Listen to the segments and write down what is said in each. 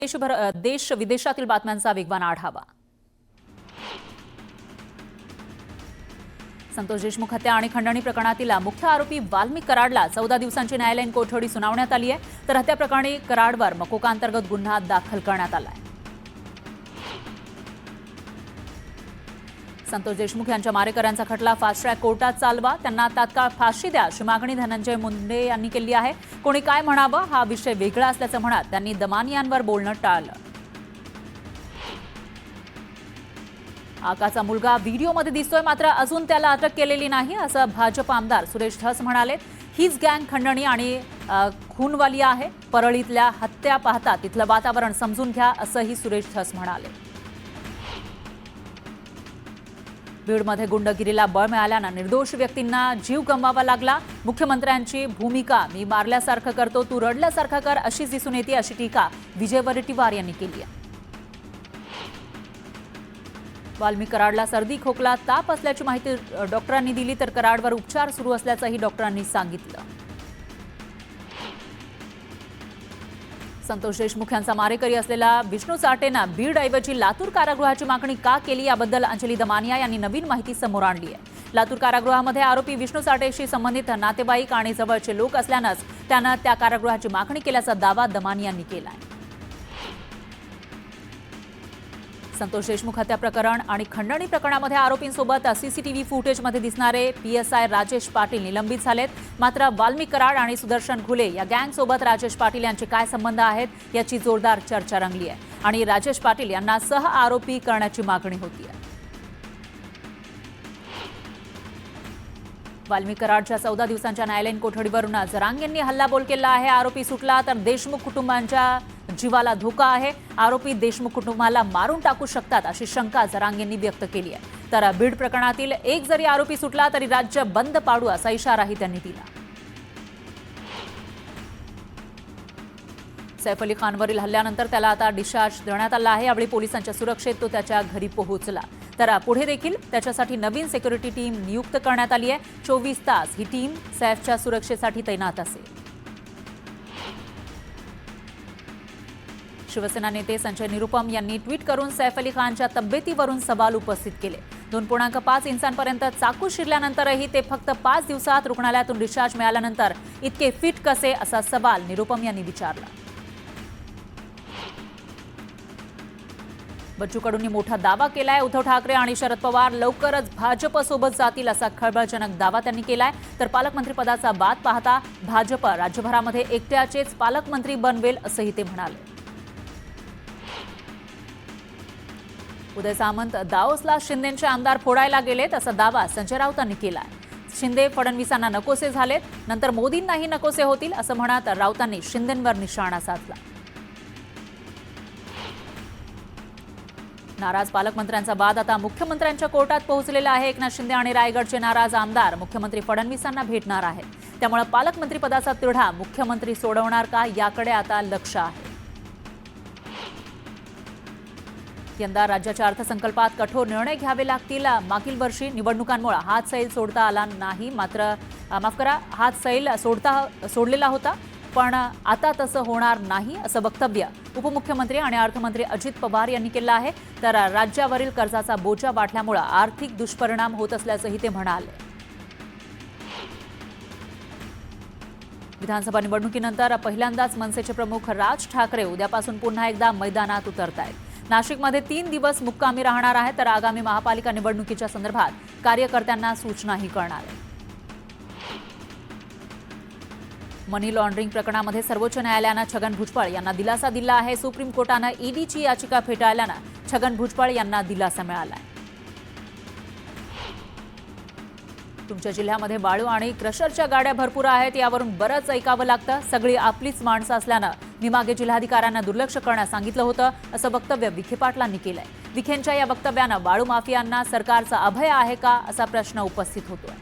देश विदेशातील बातम्यांचा वेगवान आढावा। संतोष देशमुख हत्या आणि खंडणी प्रकरणातील मुख्य आरोपी वाल्मिक कराडला 14 दिवसांची न्यायालयीन कोठडी सुनावण्यात आली आहे। तर हत्या प्रकरणी कराडवर मकोका अंतर्गत गुन्हा दाखल करण्यात आला आहे। संतोष देशमुख यांच्या मारेकऱ्यांचा खटला फास्ट ट्रॅक कोर्टात चालवा, त्यांना तात्काळ फाशी द्या अशी मागणी धनंजय मुंडे यांनी केली आहे। कोणी काय म्हणावं हा विषय वेगळा असल्याचं म्हणत त्यांनी दमानियांवर बोलणं टाळलं। आकाचा मुलगा व्हिडिओमध्ये दिसतोय, मात्र अजून त्याला अटक केलेली नाही असं भाजप आमदार सुरेश धस म्हणाले। हीच गँग खंडणी आणि खूनवाली आहे। परळीतल्या हत्या पाहता तिथलं वातावरण समजून घ्या असंही सुरेश धस म्हणाले। बीडमध्ये गुंडगिरीला बळ मिळाल्यानं निर्दोष व्यक्तींना जीव गमवावा लागला। मुख्यमंत्र्यांची भूमिका मी मारल्यासारखं करतो तू रडल्यासारखं कर अशीच दिसून येते अशी टीका विजय वडेट्टीवार यांनी केली आहे। वाल्मिक कराडला सर्दी खोकला ताप असल्याची माहिती डॉक्टरांनी दिली, तर कराडवर उपचार सुरू असल्याचंही डॉक्टरांनी सांगितलं। संतोष देशमुख यांचा मारेकरी असलेला विष्णू चाटेनं बीडऐवजी लातूर कारागृहाची मागणी का केली याबद्दल अंजली दमानिया यांनी नवीन माहिती समोर आणली आहे। लातूर कारागृहामध्ये आरोपी विष्णू चाटेशी संबंधित नातेवाईक आणि जवळचे लोक असल्यानंच त्यानं त्या कारागृहाची मागणी केल्याचा दावा दमानियांनी केला आहे। संतोष देशमुख हत्या प्रकरण आणि खंडणी प्रकरणामध्ये आरोपींसोबत सीसीटीव्ही फुटेजमध्ये दिसणारे पीएसआय राजेश पाटील निलंबित झालेत। मात्र वाल्मिक कराड आणि सुदर्शन घुले या गँगसोबत राजेश पाटील यांचे काय संबंध आहेत याची जोरदार चर्चा रंगली आहे आणि राजेश पाटील यांना सह आरोपी करण्याची मागणी होती आहे। वाल्मिक कराडच्या 14 दिवसांच्या न्यायालयीन कोठडीवरून जरांगेंनी हल्लाबोल केला आहे। आरोपी सुटला तर देशमुख कुटुंबांच्या जीवाला धोका आहे। आरोपी देशमुख कुटुंबाला मारून टाकू शकतात अशी शंका जरांगेंनी व्यक्त केली आहे। तर बीड प्रकरणातील एक जरी आरोपी सुटला तरी राज्य बंद पाडू असा इशाराही त्यांनी दिला। सैफ अली खानवरील हल्ल्यानंतर त्याला आता डिस्चार्ज देण्यात आला आहे। यावेळी पोलिसांच्या सुरक्षेत तो त्याच्या घरी पोहोचला। तर पुढे देखील त्याच्यासाठी नवीन सिक्युरिटी टीम नियुक्त करण्यात आली आहे। 24 तास ही टीम सैफच्या सुरक्षेसाठी तैनात असेल। शिवसेना नेते संजय निरुपम यांनी ट्विट करून सैफ अली खानच्या तब्येतीवरून सवाल उपस्थित केले। 2.5 इंचांपर्यंत चाकू शिरल्यानंतरही ते फक्त 5 दिवसात रुग्णालयातून डिस्चार्ज मिळाल्यानंतर इतके फिट कसे असा सवाल निरुपम यांनी विचारला। बच्चू कडूंनी मोठा दावा केलाय। उद्धव ठाकरे आणि शरद पवार लवकरच भाजपसोबत जातील असा खळबळजनक दावा त्यांनी केलाय। तर पालकमंत्रीपदाचा बाद पाहता भाजप राज्यभरामध्ये एकट्याचेच पालकमंत्री बनवेल असंही ते म्हणाले। उदय सामंत दाओसला शिंदेचे आमदार फोडायला गेलेत असा दावा संजय राऊतांनी केलाय। शिंदे फडणवीसांना नकोसे झालेत, नंतर मोदींनाही नकोसे होतील असं म्हणत राऊतांनी शिंदेंवर निशाणा साधला। नाराज पालकमंत्र्यांचा वाद आता मुख्यमंत्र्यांच्या कोर्टात पोहोचलेला आहे। एकनाथ शिंदे आणि रायगडचे नाराज आमदार मुख्यमंत्री फडणवीसांना भेटणार आहेत। त्यामुळे पालकमंत्रीपदाचा तिढा मुख्यमंत्री सोडवणार का याकडे आता लक्ष आहे। यंदा राज्याच्या अर्थसंकल्पात कठोर निर्णय घ्यावे लागतील। मागील वर्षी निवडणुकांमुळे हात सैल सोडता आला नाही, मात्र हात सैल सोडलेला होता, पण आता तसं होणार नाही असं वक्तव्य उपमुख्यमंत्री आणि अर्थमंत्री अजित पवार यांनी केलं आहे। तर राज्यावरील कर्जाचा बोजा वाढल्यामुळे आर्थिक दुष्परिणाम होत असल्याचंही ते म्हणाले। विधानसभा निवडणुकीनंतर पहिल्यांदाच मनसेचे प्रमुख राज ठाकरे उद्यापासून पुन्हा एकदा मैदानात उतरतायत। नाशिकमध्ये 3 दिवस मुक्कामी राहणार आहेत, तर आगामी महापालिका निवडणुकीच्या संदर्भात कार्यकर्त्यांना सूचनाही करणार आहेत। मनी लॉन्ड्रिंग प्रकरणामध्ये सर्वोच्च न्यायालयानं छगन भुजबळ यांना दिलासा दिला आहे। सुप्रीम कोर्टानं ईडीची याचिका फेटाळल्यानं छगन भुजबळ यांना दिलासा मिळाला आहे। तुमच्या जिल्ह्यामध्ये वाळू आणि क्रशरच्या गाड्या भरपूर आहेत, यावरून बरंच ऐकावं लागतं। सगळी आपलीच माणसं असल्यानं मी मागे जिल्हाधिकाऱ्यांना दुर्लक्ष करण्यास सांगितलं होतं असं वक्तव्य विखे पाटलांनी केलंय। विखेंच्या या वक्तव्यानं वाळू माफियांना सरकारचा अभय आहे का असा प्रश्न उपस्थित होतोय।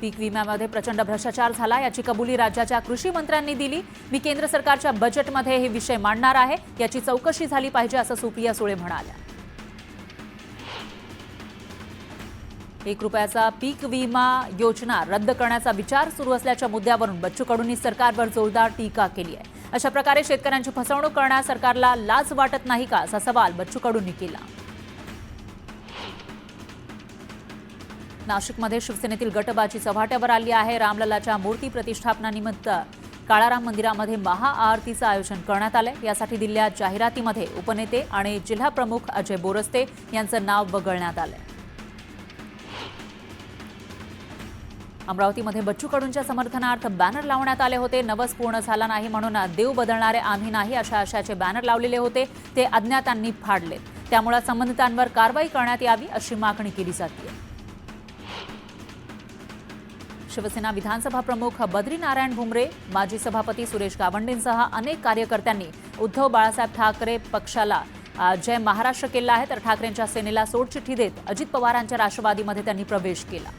पीक विम्यामध्ये प्रचंड भ्रष्टाचार झाला याची कबुली राज्याच्या कृषी मंत्र्यांनी दिली। मी केंद्र सरकारच्या बजेटमध्ये हे विषय मांडणार आहे, याची चौकशी झाली पाहिजे असं सुप्रिया सुळे म्हणाल्या। ₹1 पीक विमा योजना रद्द करण्याचा विचार सुरू असल्याच्या मुद्द्यावरून बच्चू कडूंनी सरकारवर जोरदार टीका केली आहे। अशा प्रकारे शेतकऱ्यांची फसवणूक करण्यास सरकारला लाज वाटत नाही का, असा सवाल बच्चू कडूंनी केला. नाशिकमध्ये शिवसेनेतील गटबाजी चव्हाट्यावर आली आहे. रामललाच्या मूर्ती प्रतिष्ठापनानिमित्त काळाराम मंदिरामध्ये महाआरतीचं आयोजन करण्यात आलंय. यासाठी दिलेल्या जाहिरातीमध्ये उपनेते आणि जिल्हा प्रमुख अजय बोरस्ते यांचं नाव वगळण्यात आलंय. अमरावतीमध्ये बच्चू कडूंच्या समर्थनार्थ बॅनर लावण्यात आले होते. नवस पूर्ण झाला नाही म्हणून देव बदलणारे आम्ही नाही अशा आशयाचे बॅनर लावलेले होते, ते अज्ञातांनी फाडलेत. त्यामुळे संबंधितांवर कारवाई करण्यात यावी अशी मागणी केली जाते. शिवसेना विधानसभा प्रमुख बद्रीनारायण भुमरे, माजी सभापती सुरेश गावंडेंसह अनेक कार्यकर्त्यांनी उद्धव बाळासाहेब ठाकरे पक्षाला जय महाराष्ट्र केला आहे. तर ठाकरेंच्या सेनेला सोडचिठ्ठी देत अजित पवारांच्या राष्ट्रवादीमध्ये त्यांनी प्रवेश केला.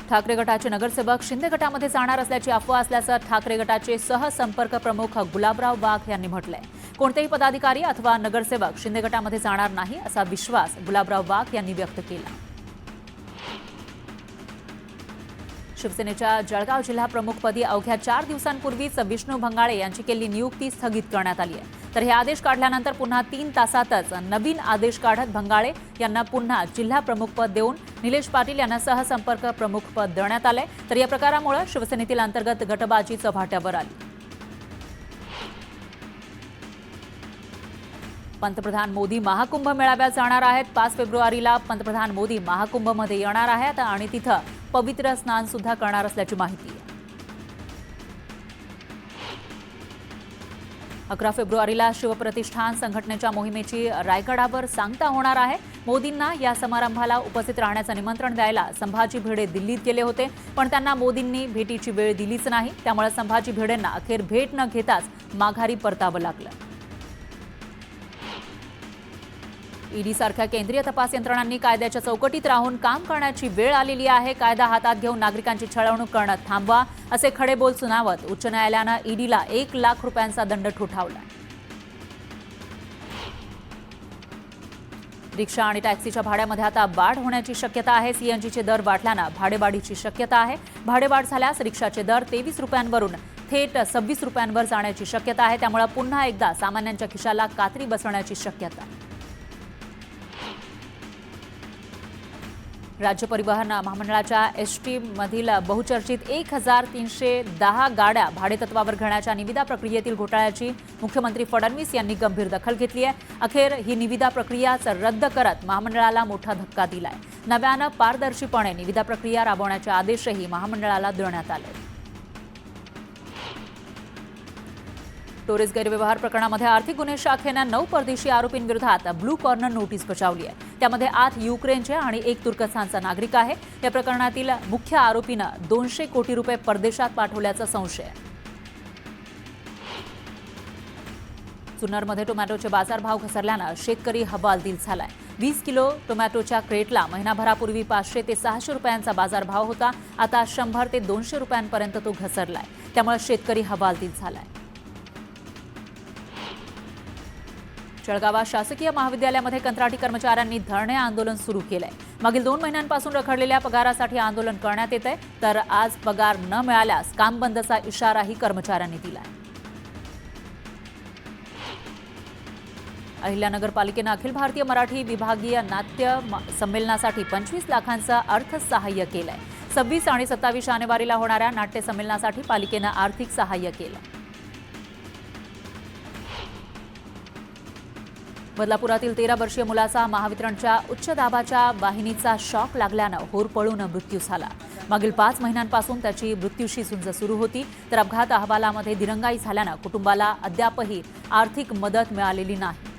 ठाकरे गटाचे नगरसेवक शिंदे गटामध्ये जाणार असल्याची अफवा असल्याचं ठाकरे गटाचे सहसंपर्क प्रमुख गुलाबराव वाघ यांनी म्हटलंय. कोणतेही पदाधिकारी अथवा नगरसेवक शिंदे गटामध्ये जाणार नाही असा विश्वास गुलाबराव वाघ यांनी व्यक्त केला. शिवसेनेच्या जळगाव जिल्हा प्रमुखपदी अवघ्या 4 दिवसांपूर्वीच विष्णू भंगाळे यांची केलेली नियुक्ती स्थगित करण्यात आली आहे. तर हे आदेश काढल्यानंतर पुन्हा 3 तासातच नवीन आदेश काढत भंगाळे यांना पुन्हा जिल्हा प्रमुखपद देऊन निलेश पाटील यांना सहसंपर्क प्रमुखपद देण्यात आलंय. तर या प्रकारामुळे शिवसेनेतील अंतर्गत गटबाजी चव्हाट्यावर आली. पंतप्रधान मोदी महाकुंभ मेळाव्यात जाणार आहेत. 5 फेब्रुवारीला पंतप्रधान मोदी महाकुंभमध्ये येणार आहेत आणि तिथं पवित्र स्नान सुद्धा करणार असल्याची माहिती आहे. 11 फेब्रुवारीला शिवप्रतिष्ठान संघटनेच्या मोहिमेची रायगडावर सांगता होणार आहे. मोदींना या समारंभाला उपस्थित राहण्याचं निमंत्रण द्यायला संभाजी भिडे दिल्लीत गेले होते, पण त्यांना मोदींनी भेटीची वेळ दिलीच नाही. त्यामुळे संभाजी भिडेंना अखेर भेट न घेताच माघारी परतावं लागलं. ईडी सारख्या केंद्रीय तपास यंत्रणांनी कायद्याच्या चौकटीत राहून काम करण्याची वेळ आलेली आहे. कायदा हातात घेऊन नागरिकांची छळवणूक करणं थांबवा असे खडे बोल सुनावत उच्च न्यायालयानं ईडीला 1 लाख रुपयांचा दंड ठोठावला. रिक्षा आणि टॅक्सीच्या भाड्यामध्ये आता वाढ होण्याची शक्यता आहे. सीएनजीचे दर वाढल्यानं भाडेवाढीची शक्यता आहे. भाडेवाढ झाल्यास रिक्षाचे दर 23 रुपयांवरून थेट 26 रुपयांवर जाण्याची शक्यता आहे. त्यामुळे पुन्हा एकदा सामान्यांच्या खिशाला कात्री बसण्याची शक्यता आहे. राज्य परिवहन महामंडळाच्या एसटी मधील बहुचर्चित 1310 गाड्या भाडेतत्वावर घेण्याच्या निविदा प्रक्रियेतील घोटाळ्याची मुख्यमंत्री फडणवीस यांनी गंभीर दखल घेतली आहे. अखेर ही निविदा प्रक्रियाच रद्द करत महामंडळाला मोठा धक्का दिलाय. नव्यानं पारदर्शीपणे निविदा प्रक्रिया राबवण्याचे आदेशही महामंडळाला देण्यात आले. टोरेस गैरव्यवहार प्रकरणामध्ये आर्थिक गुन्हे शाखेनं 9 परदेशी आरोपींविरोधात ब्लू कॉर्नर नोटीस बजावली आहे. त्यामध्ये 8 युक्रेनचे आणि 1 तुर्कस्थानचा नागरिक आहे. या प्रकरणातील मुख्य आरोपीनं 200 कोटी रुपये परदेशात पाठवल्याचा संशय आहे. जुन्नरमध्ये टोमॅटोचे बाजारभाव घसरल्यानं शेतकरी हवालदिल झालाय. 20 किलो टोमॅटोच्या क्रेटला महिनाभरापूर्वी 500 ते 600 रुपयांचा बाजारभाव होता. आता 100 ते 200 रुपयांपर्यंत तो घसरलाय. त्यामुळे शेतकरी हवालदिल झालाय. जळगावात शासकीय महाविद्यालयामध्ये कंत्राटी कर्मचाऱ्यांनी धरणे आंदोलन सुरू केलंय. मागील 2 महिन्यांपासून रखडलेल्या पगारासाठी आंदोलन करण्यात येत आहे. तर आज पगार न मिळाल्यास काम बंदचा इशाराही कर्मचाऱ्यांनी दिलाय. अहिल्यानगर पालिकेनं अखिल भारतीय मराठी विभागीय नाट्य संमेलनासाठी 25 लाखांचं अर्थसहाय्य केलंय. 26 आणि 27 जानेवारीला होणाऱ्या नाट्य संमेलनासाठी पालिकेनं आर्थिक सहाय्य केलं. बदलापुरातील 13 वर्षीय मुलाचा महावितरणच्या उच्च दाबाच्या वाहिनीचा शॉक लागल्यानं होरपळून मृत्यू झाला. मागील 5 महिन्यांपासून त्याची मृत्यूशी झुंज सुरू होती. तर अपघात अहवालामध्ये दिरंगाई झाल्यानं कुटुंबाला अद्यापही आर्थिक मदत मिळालेली नाही.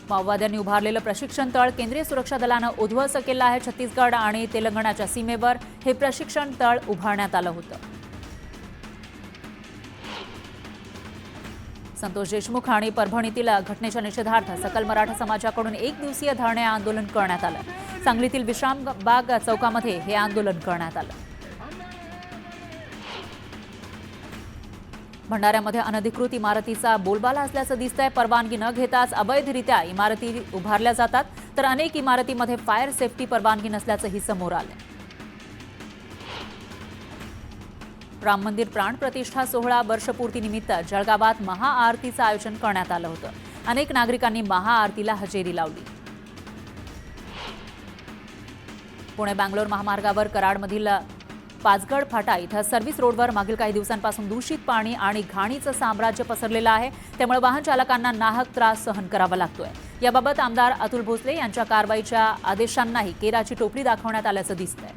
माओवाद्यांनी उभारलेलं प्रशिक्षण तळ केंद्रीय सुरक्षा दलानं उद्ध्वस्त केलं आहे. छत्तीसगड आणि तेलंगणाच्या सीमेवर हे प्रशिक्षण तळ उभारण्यात आलं होतं. संतोष देशमुख आणि परभणीतील घटनेच्या निषेधार्थ सकल मराठा समाजाकडून 1 दिवसीय धरणे आंदोलन करण्यात आलं. सांगलीतील विश्रामबाग चौकामध्ये हे आंदोलन करण्यात आलं. भंडाऱ्यामध्ये अनधिकृत इमारतीचा बोलबाला असल्याचं दिसतंय. परवानगी न घेताच अवैधरित्या इमारती उभारल्या जातात. तर अनेक इमारतीमध्ये फायर सेफ्टी परवानगी नसल्याचंही समोर आलंय. राम मंदिर प्राणप्रतिष्ठा सोहळा वर्षपूर्तीनिमित्त जळगावात महाआरतीचं आयोजन करण्यात आलं होतं. अनेक नागरिकांनी महाआरतीला हजेरी लावली. पुणे बँगलोर महामार्गावर कराडमधील पाचगड फाटा इथं सर्व्हिस रोडवर मागील काही दिवसांपासून दूषित पाणी आणि घाणीचं साम्राज्य पसरलेलं आहे. त्यामुळे वाहन चालकांना नाहक त्रास सहन करावा लागतोय. याबाबत आमदार अतुल भोसले यांच्या कारवाईच्या आदेशांनाही केराची टोपली दाखवण्यात आल्याचं दिसतंय.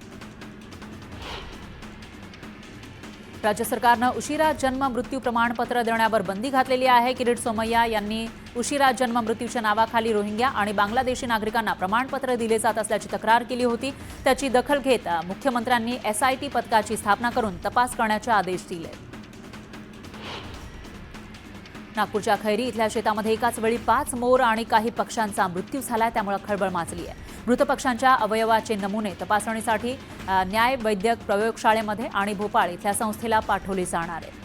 राज्य सरकारनं उशिरा जन्म मृत्यू प्रमाणपत्र देण्यावर बंदी घातलेली आहे. किरीट सोमय्या यांनी उशिरा जन्म मृत्यूच्या नावाखाली रोहिंग्या आणि बांगलादेशी नागरिकांना प्रमाणपत्र दिले जात असल्याची तक्रार केली होती. त्याची दखल घेत मुख्यमंत्र्यांनी SIT पथकाची स्थापना करून तपास करण्याचे आदेश दिले. नागपूरच्या खैरी इथल्या शेतामध्ये एकाच वेळी 5 मोर आणि काही पक्ष्यांचा मृत्यू झालाय. त्यामुळे खळबळ माजली आहे. मृत पक्ष्यांच्या अवयवाचे नमुने तपासणीसाठी न्याय वैद्यक प्रयोगशाळेमध्ये आणि भोपाळ इथल्या संस्थेला पाठवले जाणार आहेत.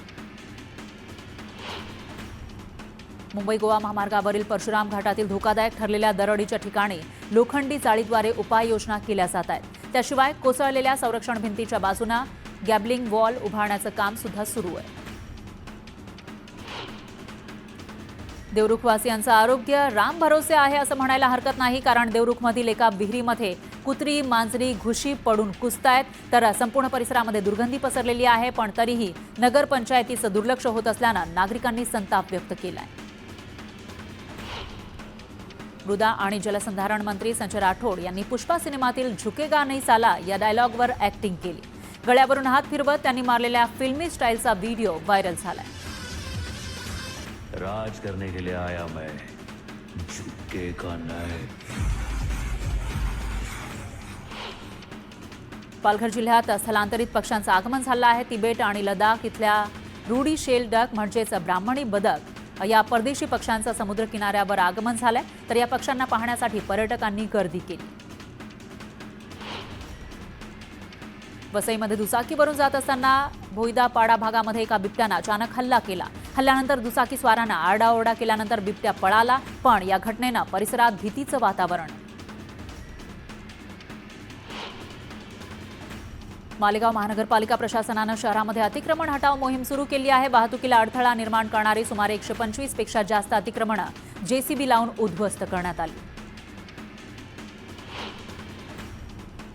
मुंबई गोवा महामार्गावरील परशुराम घाटातील धोकादायक ठरलेल्या दरडीच्या ठिकाणी लोखंडी जाळीद्वारे उपाययोजना केल्या जात आहेत. त्याशिवाय कोसळलेल्या संरक्षण भिंतीच्या बाजूने गॅबलिंग वॉल उभारण्याचं काम सुद्धा सुरू आहे. देवरुखवासियांचं आरोग्य राम भरोसे आहे असं म्हणायला हरकत नाही. कारण देवरुखमधील एका विहिरीमध्ये कुत्री मांजरी घुशी पडून कुसतायत. तर संपूर्ण परिसरामध्ये दुर्गंधी पसरलेली आहे. पण तरीही नगरपंचायतीचं दुर्लक्ष होत असल्यानं नागरिकांनी संताप व्यक्त केलाय. मृदा आणि जलसंधारण मंत्री संजय राठोड यांनी पुष्पा सिनेमातील झुकेगा नहीं साला या डायलॉगवर ऍक्टिंग केली. गळ्यावरून हात फिरवत त्यांनी मारलेल्या फिल्मी स्टाईलचा व्हिडिओ व्हायरल झालाय. राज करने के लिए आया मैं, झुकेगा नहीं. पालघर जिल्ह्यात स्थलांतरित पक्ष्यांचं आगमन झालं आहे. तिबेट आणि लडाख इथल्या रुडी शेल डक म्हणजेच ब्राह्मणी बदक या परदेशी पक्ष्यांचं समुद्र किनाऱ्यावर आगमन झालंय. तर या पक्ष्यांना पाहण्यासाठी पर्यटकांनी गर्दी केली. वसईमध्ये दुचाकीवरून जात असताना भोईदापाडा भागामध्ये एका बिबट्यानं अचानक हल्ला केला. हल्ल्यानंतर दुचाकी स्वारांना आरडाओरडा केल्यानंतर बिबट्या पळाला. पण या घटनेनं परिसरात भीतीचं वातावरण. मालेगाव महानगरपालिका प्रशासनानं शहरामध्ये अतिक्रमण हटाव मोहीम सुरू केली आहे. वाहतुकीला अडथळा निर्माण करणारी सुमारे 125 पेक्षा जास्त अतिक्रमणं JCB लावून उद्ध्वस्त करण्यात आली.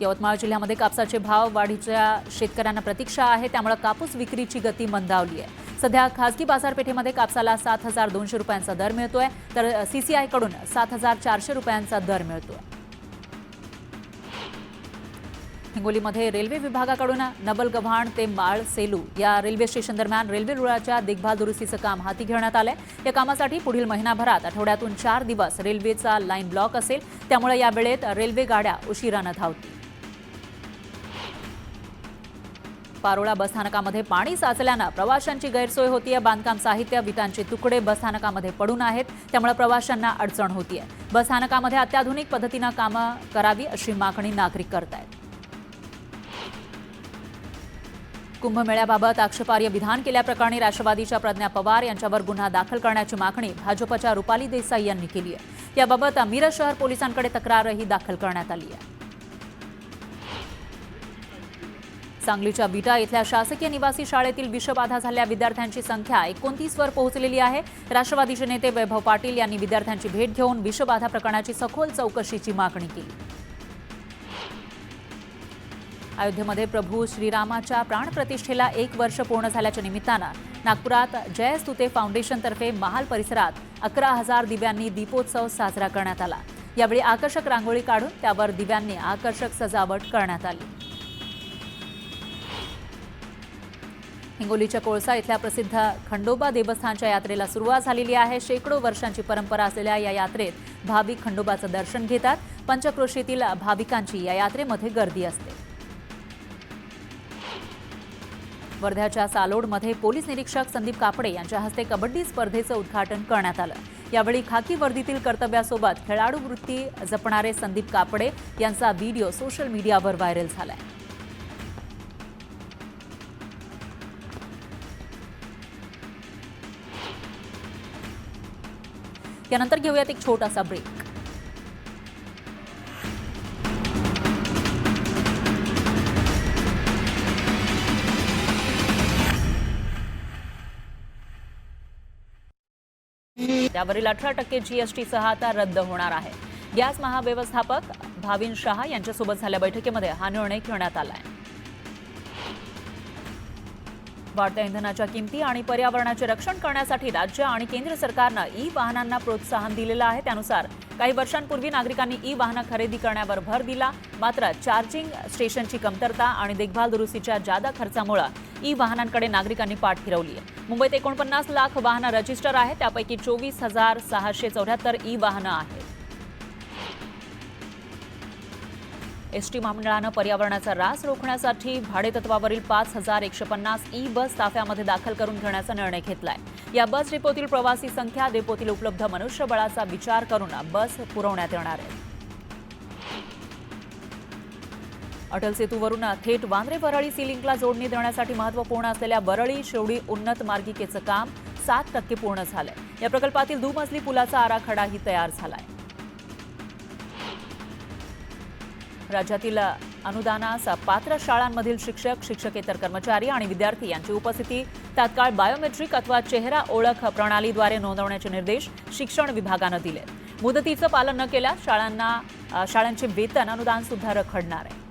यवतमाळ जिल्ह्यामध्ये कापसाचे भाव वाढीच्या शेतकऱ्यांना प्रतीक्षा आहे. त्यामुळे कापूस विक्रीची गती मंदावली आहे. सध्या खासगी बाजारपेठेमध्ये कापसाला 7,200 रुपयांचा दर मिळतोय. तर CCI कडून 7,400 रुपयांचा दर मिळतोय. हिंगोलीमध्ये रेल्वे विभागाकडून नबलगव्हाण ते माळ सेलू या रेल्वे स्टेशन दरम्यान रेल्वे रुळाच्या देखभाल दुरुस्तीचं काम हाती घेण्यात आलंय. या कामासाठी पुढील महिनाभरात आठवड्यातून 4 दिवस रेल्वेचा लाईन ब्लॉक असेल. त्यामुळे या वेळेत रेल्वे गाड्या उशिरानं धावतील. पारोळा बसस्थानकामध्ये पाणी साचल्यानं प्रवाशांची गैरसोय होतीये. बांधकाम साहित्य विटांचे तुकडे बसस्थानकामध्ये पडून आहेत. त्यामुळे प्रवाशांना अडचण होतीये. बसस्थानकामध्ये अत्याधुनिक पद्धतीनं कामं करावी अशी मागणी नागरिक करतायत. कुंभमेळ्याबाबत आक्षेपार्ह विधान केल्याप्रकरणी राष्ट्रवादीच्या प्रज्ञा पवार यांच्यावर गुन्हा दाखल करण्याची मागणी भाजपच्या रुपाली देसाई यांनी केली आहे. याबाबत मिरज शहर पोलिसांकडे तक्रारही दाखल करण्यात आली आहे. सांगलीच्या विटा इथल्या शासकीय निवासी शाळेतील विषबाधा झालेल्या विद्यार्थ्यांची संख्या 29 वर पोहोचलेली आहे. राष्ट्रवादीचे नेते वैभव पाटील यांनी विद्यार्थ्यांची भेट घेऊन विषबाधा प्रकरणाची सखोल चौकशीची मागणी केली. अयोध्येमध्ये प्रभू श्रीरामाच्या प्राणप्रतिष्ठेला 1 वर्ष पूर्ण झाल्याच्या निमित्तानं नागपुरात जयस्तुते फाउंडेशनतर्फे महाल परिसरात 11,000 दिव्यांनी दीपोत्सव साजरा करण्यात आला. यावेळी आकर्षक रांगोळी काढून त्यावर दिव्यांनी आकर्षक सजावट करण्यात आली. हिंगोलीच्या कोळसा इथल्या प्रसिद्ध खंडोबा देवस्थानच्या यात्रेला सुरुवात झालेली आहे. शेकडो वर्षांची परंपरा असलेल्या या यात्रेत भाविक खंडोबाचं दर्शन घेतात. पंचक्रोशीतील भाविकांची या यात्रेमध्ये गर्दी असते. वर्ध्याच्या सालोडमध्ये पोलीस निरीक्षक संदीप कापडे यांच्या हस्ते कबड्डी स्पर्धेचं उद्घाटन करण्यात आलं. यावेळी खाकी वर्दीतील कर्तव्यासोबत खेळाडू वृत्ती जपणारे संदीप कापडे यांचा व्हिडिओ सोशल मीडियावर व्हायरल झालाय. यानंतर घेऊयात एक छोटासा ब्रेक. त्यावरील 18% जीएसटीसह आता रद्द होणार आहे. गॅस महाव्यवस्थापक भाविन शहा यांच्यासोबत झालेल्या बैठकीमध्ये हा निर्णय घेण्यात आला आहे. वाढत्या इंधनाच्या किमती आणि पर्यावरणाचे रक्षण करण्यासाठी राज्य आणि केंद्र सरकारनं ई वाहनांना प्रोत्साहन दिलेलं आहे. त्यानुसार काही वर्षांपूर्वी नागरिकांनी ई वाहनं खरेदी करण्यावर भर दिला. मात्र चार्जिंग स्टेशनची कमतरता आणि देखभाल दुरुस्तीच्या जादा खर्चामुळे ई वाहनांकडे नागरिकांनी पाठ फिरवली आहे. मुंबईत 49 लाख वाहनं रजिस्टर आहेत. त्यापैकी 24,674 ई वाहनं आहेत. एसटी महामंडळानं पर्यावरणाचा ऱ्हास रोखण्यासाठी भाडेतत्वावरील 5,150 ई बस ताफ्यामध्ये दाखल करून घेण्याचा निर्णय घेतलाय. या बस डेपोतील प्रवासी संख्या, डेपोतील उपलब्ध मनुष्यबळाचा विचार करून बस पुरवण्यात येणार आहे. अटल सेतूवरून थेट वांद्रे वरळी सी लिंकला जोडणी देण्यासाठी महत्त्वपूर्ण असलेल्या वरळी शेवडी उन्नत मार्गिकेचं काम 7% पूर्ण झालंय. या प्रकल्पातील दुमजली पुलाचा आराखडाही तयार झालाय. राज्यातील अनुदानास पात्र शाळांमधील शिक्षक, शिक्षकेतर कर्मचारी आणि विद्यार्थी यांची उपस्थिती तात्काळ बायोमेट्रिक अथवा चेहरा ओळख प्रणालीद्वारे नोंदवण्याचे निर्देश शिक्षण विभागानं दिले. मुदतीचं पालन न केल्यास शाळांचे वेतन अनुदान सुद्धा रखडणार आहे.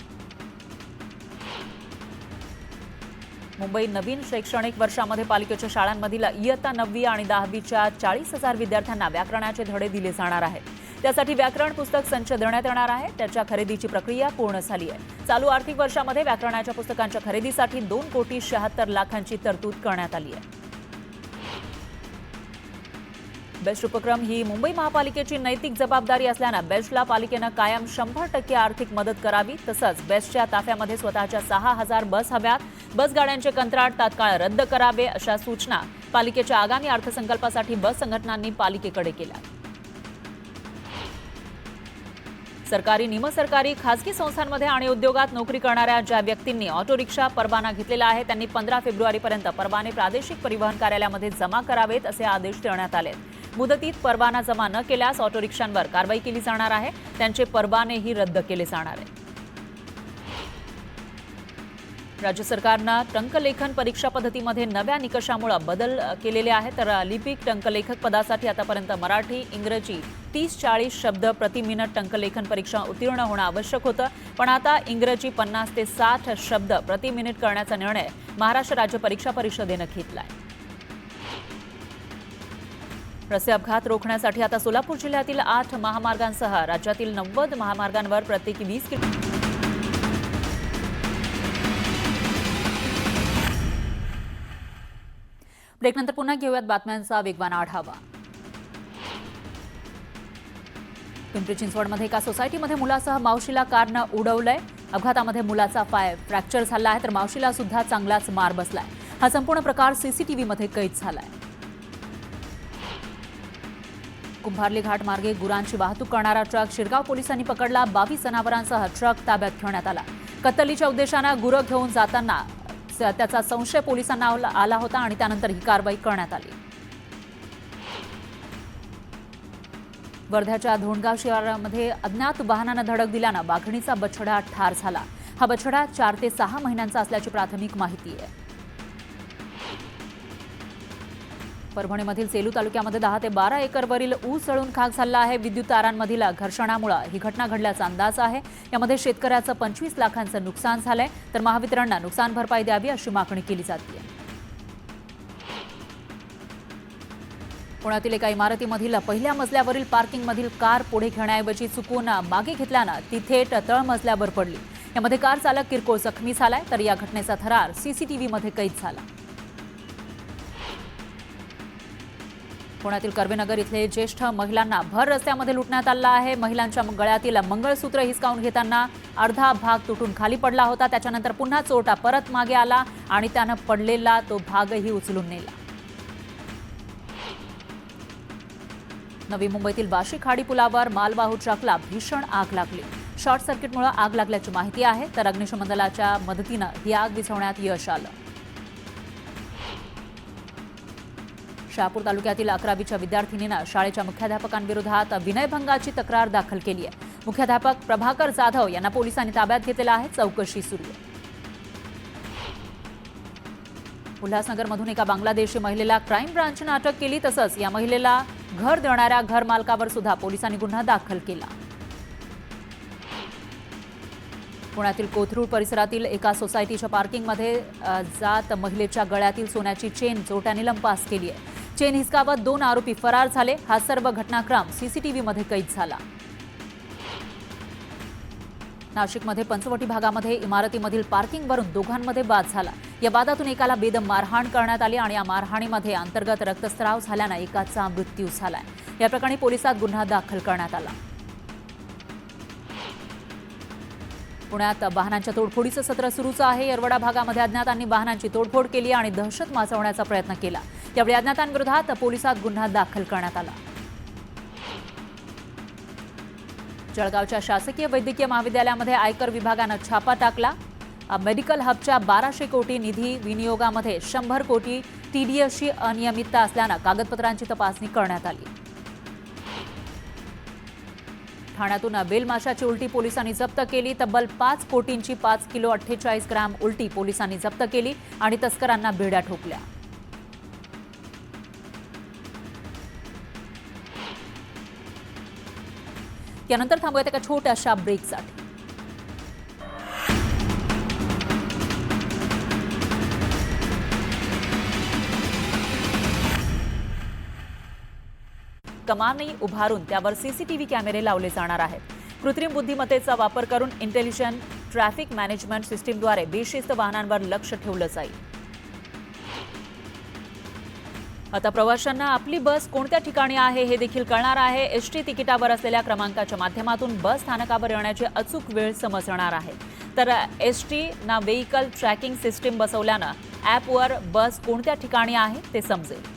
मुंबई नवीन शैक्षणिक वर्षामध्ये पालिकेच्या शाळांमधील इयत्ता 9वी आणि 10वीच्या 40,000 विद्यार्थ्यांना व्याकरणाचे धडे दिले जाणार आहेत. त्यासाठी व्याकरण पुस्तक संच देण्यात येणार आहे. त्याच्या खरेदीची प्रक्रिया पूर्ण झाली आहे. चालू आर्थिक वर्षामध्ये व्याकरणाच्या पुस्तकांच्या खरेदीसाठी 2,76,00,000 लाखांची तरतूद करण्यात आली आहे. बेस्ट उपक्रम ही मुंबई महापालिकेची नैतिक जबाबदारी असल्यानं बेस्टला पालिकेनं कायम 100% आर्थिक मदत करावी. तसंच बेस्टच्या ताफ्यामध्ये स्वतःच्या 6,000 बस हव्यात. बस गाड्यांचे कंत्राट तात्काळ रद्द करावे अशा सूचना पालिकेच्या आगामी अर्थसंकल्पासाठी बस संघटनांनी पालिकेकडे केल्या. सरकारी, निमसरकारी, खासगी संस्थांमध्ये आणि उद्योगात नोकरी करणाऱ्या ज्या व्यक्तींनी ऑटो रिक्षा परवाना घेतलेला आहे त्यांनी 15 फेब्रुवारीपर्यंत परवाने प्रादेशिक परिवहन कार्यालयामध्ये जमा करावेत असे आदेश देण्यात आले. मुदतीत परवाना जमा न केल्यास ऑटो रिक्षांवर कारवाई केली जाणार आहे. त्यांचे परवानेही रद्द केले जाणार आहेत. राज्य सरकारनं टंकलेखन परीक्षा पद्धतीमध्ये नव्या निकषामुळे बदल केलेले आहेत. तर लिपिक टंकलेखक पदासाठी आतापर्यंत मराठी, इंग्रजी 30-40 शब्द प्रति मिनिट टंकलेखन परीक्षा उत्तीर्ण होणं आवश्यक होतं. पण आता इंग्रजी 50 ते 60 शब्द प्रति मिनिट करण्याचा निर्णय महाराष्ट्र राज्य परीक्षा परिषदेनं घेतलाय. रस्ते अपघात रोखण्यासाठी आता सोलापूर जिल्ह्यातील 8 महामार्गांसह राज्यातील 90 महामार्गांवर प्रत्येकी 20 ब्रेकनंतर पुन्हा घेऊयात बातम्यांचा वेगवान आढावा. पिंपरी चिंचवडमध्ये एका सोसायटीमध्ये मुलासह मावशीला कारनं उडवलंय. अपघातामध्ये मुलाचा पाय फ्रॅक्चर झाला आहे तर मावशीला सुद्धा चांगलाच मार बसलाय. हा संपूर्ण प्रकार सीसीटीव्हीमध्ये कैद झालाय. कुंभारली घाट मार्गे गुरांची वाहतूक करणारा ट्रक शिरगाव पोलिसांनी पकडला. 22 जनावरांसह ट्रक ताब्यात घेण्यात आला. कत्तलीच्या उद्देशानं गुरं घेऊन जाताना त्याचा संशय पोलिसांना आला होता आणि त्यानंतर ही कारवाई करण्यात आली. वर्ध्याच्या धोंडगाव शिवारामध्ये अज्ञात वाहनानं धडक दिल्यानं वाघिणीचा बछडा ठार झाला. हा बछडा 4 ते 6 महिन्यांचा असल्याची प्राथमिक माहिती आहे. परभणीमधील सेलू तालुक्यामध्ये 10 ते 12 एकरवरील ऊस जळून खाक झाला आहे. विद्युत तारांमधील घर्षणामुळे ही घटना घडल्याचा अंदाज आहे. यामध्ये शेतकऱ्याचं 25 लाखांचं नुकसान झालंय तर महावितरणनं नुकसान भरपाई द्यावी अशी मागणी केली जाते. पुण्यातील एका इमारतीमधील पहिल्या मजल्यावरील पार्किंगमधील कार पुढे घेण्याऐवजी चुकून मागे घेतल्यानं ती थेट तळमजल्यावर पडली. यामध्ये कार चालक किरकोळ जखमी झालाय तर या घटनेचा थरार सीसीटीव्हीमध्ये कैद झाला. पुण्यातील कर्वेनगर इथले ज्येष्ठ महिलांना भर रस्त्यामध्ये लुटण्यात आलं आहे. महिलांच्या गळ्यातील मंगळसूत्र हिसकावून घेताना अर्धा भाग तुटून खाली पडला होता. त्याच्यानंतर पुन्हा चोरटा परत मागे आला आणि त्यानं पडलेला तो भागही उचलून नेला. नवी मुंबईतील वाशी खाडी पुलावर मालवाहू ट्रकला भीषण आग लागली. शॉर्ट सर्किटमुळे आग लागल्याची माहिती आहे तर अग्निशमन दलाच्या मदतीनं ही आग विझवण्यात यश आलं. शहापूर तालुक्यातील 11वीच्या विद्यार्थिनीनं शाळेच्या मुख्याध्यापकांविरोधात विनयभंगाची तक्रार दाखल केली आहे. मुख्याध्यापक प्रभाकर जाधव यांना पोलिसांनी ताब्यात घेतलेलं आहे. चौकशी सुरू आहे. उल्हासनगरमधून एका बांगलादेशी महिलेला क्राईम ब्रांचनं अटक केली. तसंच या महिलेला घर देणाऱ्या घरमालकावर सुद्धा पोलिसांनी गुन्हा दाखल केला. पुण्यातील कोथरूड परिसरातील एका सोसायटीच्या पार्किंगमध्ये जात महिलेच्या गळ्यातील सोन्याची चेन चोरट्यांनी लंपास केली आहे. चेन हिसकावत 2 आरोपी फरार झाले. हा सर्व घटनाक्रम सीसीटीव्हीमध्ये कैद झाला. नाशिकमध्ये पंचवटी भागामध्ये इमारतीमधील पार्किंगवरून दोघांमध्ये वाद झाला. या वादातून एकाला बेदम मारहाण करण्यात आली आणि या मारहाणीमध्ये अंतर्गत रक्तस्राव झाल्यानं एकाचा मृत्यू झालाय. या प्रकरणी पोलिसात गुन्हा दाखल करण्यात आला. पुण्यात वाहनांच्या तोडफोडीचं सत्र सुरूच आहे. येरवडा भागामध्ये अज्ञातांनी वाहनांची तोडफोड केली आणि दहशत माजवण्याचा प्रयत्न केला. यावेळी अज्ञातांविरोधात पोलिसात गुन्हा दाखल करण्यात आला. जळगावच्या शासकीय वैद्यकीय महाविद्यालयामध्ये आयकर विभागानं छापा टाकला. मेडिकल हबच्या 1200 कोटी निधी विनियोगामध्ये 100 कोटी टीडीएसची अनियमितता असल्यानं कागदपत्रांची तपासणी करण्यात आली. ठाण्यातून बेलमाशाची उलटी पोलिसांनी जप्त केली. तब्बल 5 कोटींची 5 किलो 48 ग्रॅम उलटी पोलिसांनी जप्त केली आणि तस्करांना बेड्या ठोकल्या. यानंतर थांबूयात एका छोट्याशा ब्रेकसाठी. कमानी उभारून त्यावर सीसीटीव्ही कॅमेरे लावले जाणार आहेत. कृत्रिम बुद्धिमत्तेचा वापर करून इंटेलिजंट ट्रॅफिक मॅनेजमेंट सिस्टीमद्वारे बेशिस्त वाहनांवर लक्ष ठेवलं जाईल. आता प्रवाशांना आपली बस कोणत्या ठिकाणी आहे हे देखील कळणार आहे. एसटी तिकिटावर असलेल्या क्रमांकाच्या माध्यमातून बस स्थानकावर येण्याची अचूक वेळ समजणार आहे. तर एसटी ना व्हेइकल ट्रॅकिंग सिस्टीम बसवल्यानं ॲपवर बस कोणत्या ठिकाणी आहे ते समजेल.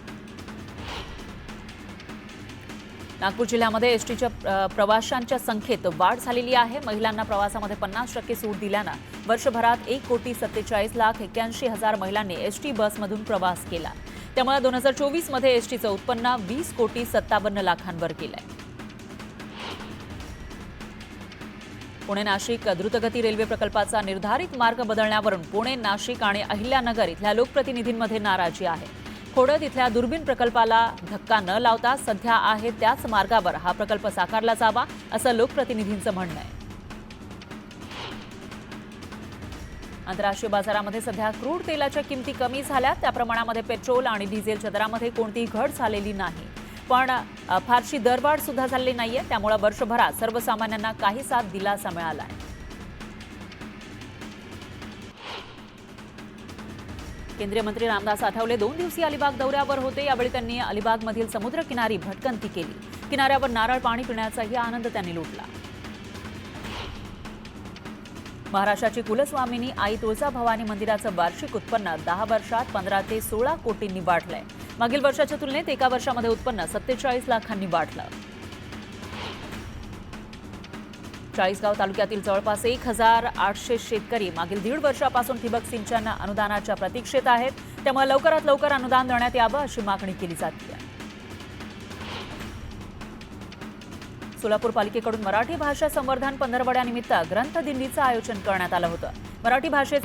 नागपूर जिल्ह्यामध्ये एसटीच्या प्रवाशांच्या संख्येत वाढ झालेली आहे. महिलांना प्रवासामध्ये 50% सूट दिल्यानं वर्षभरात 1,47,81,000 महिलांनी एसटी बसमधून प्रवास केला. त्यामुळे 2024 मध्ये एसटीचं उत्पन्न 20,57,00,000 गेलंय. पुणे नाशिक द्रुतगती रेल्वे प्रकल्पाचा निर्धारित मार्ग बदलण्यावरून पुणे, नाशिक आणि अहिल्यानगर इथल्या लोकप्रतिनिधींमध्ये नाराजी आहे. खोडद इथल्या दुर्बीण प्रकल्पाला धक्का न लावता सध्या आहे त्याच मार्गावर हा प्रकल्प साकारला जावा असं लोकप्रतिनिधींचं म्हणणं आहे. आंतरराष्ट्रीय बाजारामध्ये सध्या क्रूड तेलाच्या किमती कमी झाल्या. त्या प्रमाणामध्ये पेट्रोल आणि डिझेलच्या दरामध्ये कोणतीही घट झालेली नाही. पण फारशी दरवाढ सुद्धा झालेली नाहीये. त्यामुळे वर्षभरात सर्वसामान्यांना काहीसा दिलासा मिळाला आहे. केंद्रीय मंत्री रामदास आठवले 2 दिवसीय अलिबाग दौऱ्यावर होते. यावेळी त्यांनी अलिबागमधील समुद्रकिनारी भटकंती केली. किनाऱ्यावर नारळ पाणी पिण्याचाही आनंद त्यांनी लुटला. महाराष्ट्राची कुलस्वामिनी आई तुळजाभवानी मंदिराचं वार्षिक उत्पन्न 10 वर्षात 15 ते 16 कोटींनी वाढलंय. मागील वर्षाच्या तुलनेत एका वर्षामध्ये उत्पन्न 47 लाखांनी वाढलं. चाळीसगाव तालुक्यातील जवळपास 1,800 शेतकरी मागील 1.5 वर्षापासून ठिबक सिंचन अनुदानाच्या प्रतीक्षेत आहेत. त्यामुळे लवकरात लवकर अनुदान देण्यात यावं अशी मागणी केली जाते. सोलापूर पालिकेकडून मराठी भाषा संवर्धन पंधरवड्यानिमित्त ग्रंथदिंडीचं आयोजन करण्यात आलं होतं. मराठी भाषेत